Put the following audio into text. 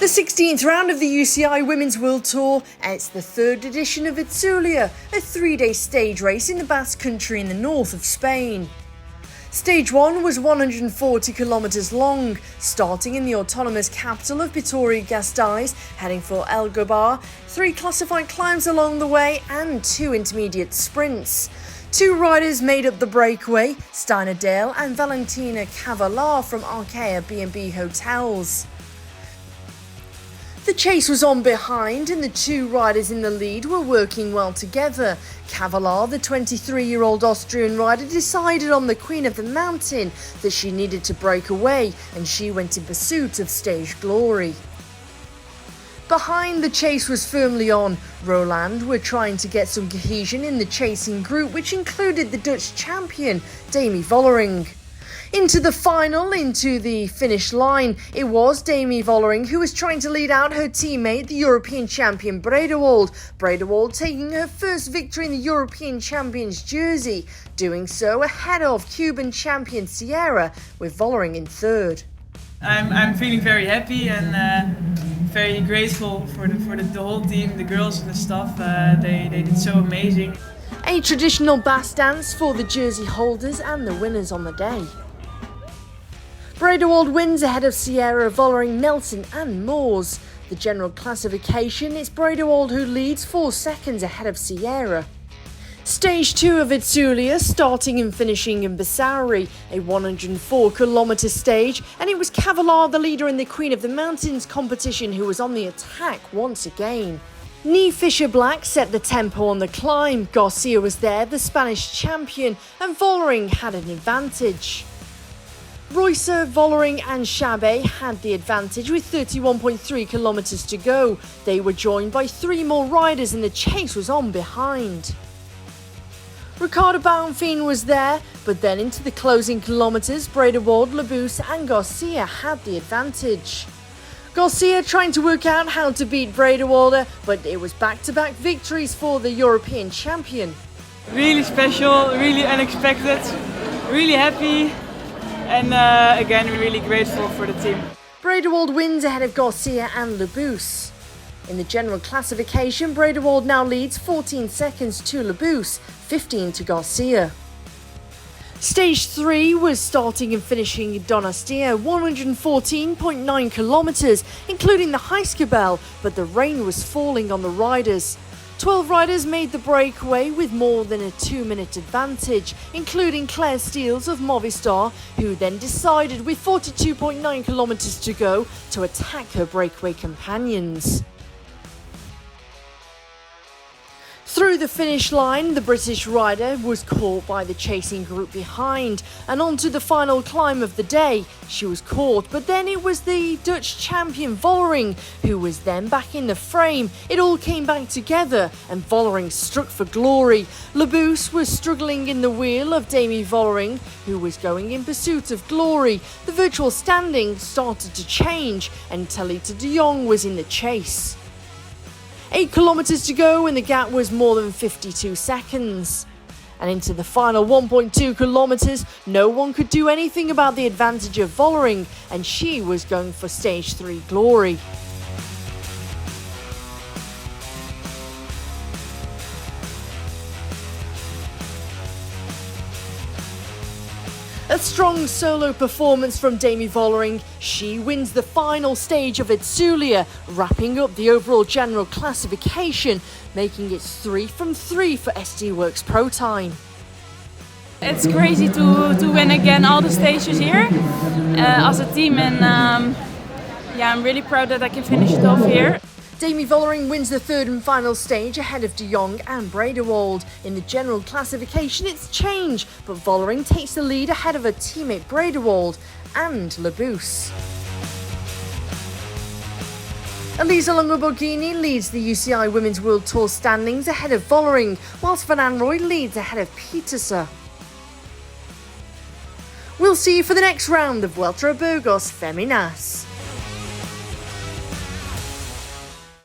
The 16th round of the UCI Women's World Tour, and it's the third edition of Itzulia, a 3-day stage race in the Basque Country in the north of Spain. Stage 1 was 140 kilometres long, starting in the autonomous capital of Vitoria-Gasteiz, heading for El Gobar, 3 classified climbs along the way and 2 intermediate sprints. 2 riders made up the breakaway, Steiner Dale and Valentina Cavalar from Arkea B&B Hotels. The chase was on behind and the 2 riders in the lead were working well together. Cavalar, the 23-year-old Austrian rider, decided on the Queen of the Mountain that she needed to break away, and she went in pursuit of stage glory. Behind, the chase was firmly on. Roland were trying to get some cohesion in the chasing group, which included the Dutch champion, Demi Vollering. Into the final, into the finish line, it was Demi Vollering who was trying to lead out her teammate, the European champion Bredewald. Bredewald taking her first victory in the European Champions jersey, doing so ahead of Cuban champion Sierra, with Vollering in third. I'm feeling very happy and very grateful for the whole team, the girls and the staff. They did so amazing. A traditional Basque dance for the jersey holders and the winners on the day. Bredewald wins ahead of Sierra, Vollering, Nelson and Moors. The general classification is Bredewald who leads 4 seconds ahead of Sierra. Stage 2 of Itzulia, starting and finishing in Basauri, a 104-kilometre stage, and it was Cavalar, the leader in the Queen of the Mountains competition, who was on the attack once again. Nee Fisher-Black set the tempo on the climb, Garcia was there, the Spanish champion, and Vollering had an advantage. Reusser, Vollering and Chabet had the advantage with 31.3 kilometres to go. They were joined by 3 more riders and the chase was on behind. Ricardo Bauernfeind was there, but then into the closing kilometres, Bredewald, Labous and Garcia had the advantage. Garcia trying to work out how to beat Bredewald, but it was back-to-back victories for the European champion. Really special, really unexpected, really happy. And again, really grateful for the team. Bredewald wins ahead of Garcia and Labous. In the general classification, Bredewald now leads 14 seconds to Labous, 15 to Garcia. Stage 3 was starting and finishing in Donostia, 114.9 kilometres, including the Heiskebel, but the rain was falling on the riders. 12 riders made the breakaway with more than a 2-minute advantage, including Claire Steels of Movistar, who then decided with 42.9 kilometres to go to attack her breakaway companions. Through the finish line, the British rider was caught by the chasing group behind, and onto the final climb of the day. She was caught, but then it was the Dutch champion Vollering who was then back in the frame. It all came back together and Vollering struck for glory. Labous was struggling in the wheel of Demi Vollering, who was going in pursuit of glory. The virtual standing started to change and Talita de Jong was in the chase. 8 kilometres to go and the gap was more than 52 seconds. And into the final 1.2 kilometres, no one could do anything about the advantage of Vollering, and she was going for stage 3 glory. A strong solo performance from Demi Vollering. She wins the final stage of Itzulia, wrapping up the overall general classification, making it 3 from 3 for SD Worx Pro Time. It's crazy to win again all the stages here as a team, and I'm really proud that I can finish it off here. Demi Vollering wins the third and final stage ahead of de Jong and Bredewald. In the general classification, it's changed, but Vollering takes the lead ahead of her teammate Bredewald and Labous. Elisa Longo-Borghini leads the UCI Women's World Tour standings ahead of Vollering, whilst Van Anrooy leads ahead of Pieterse. We'll see you for the next round of Vuelta a Burgos Feminas.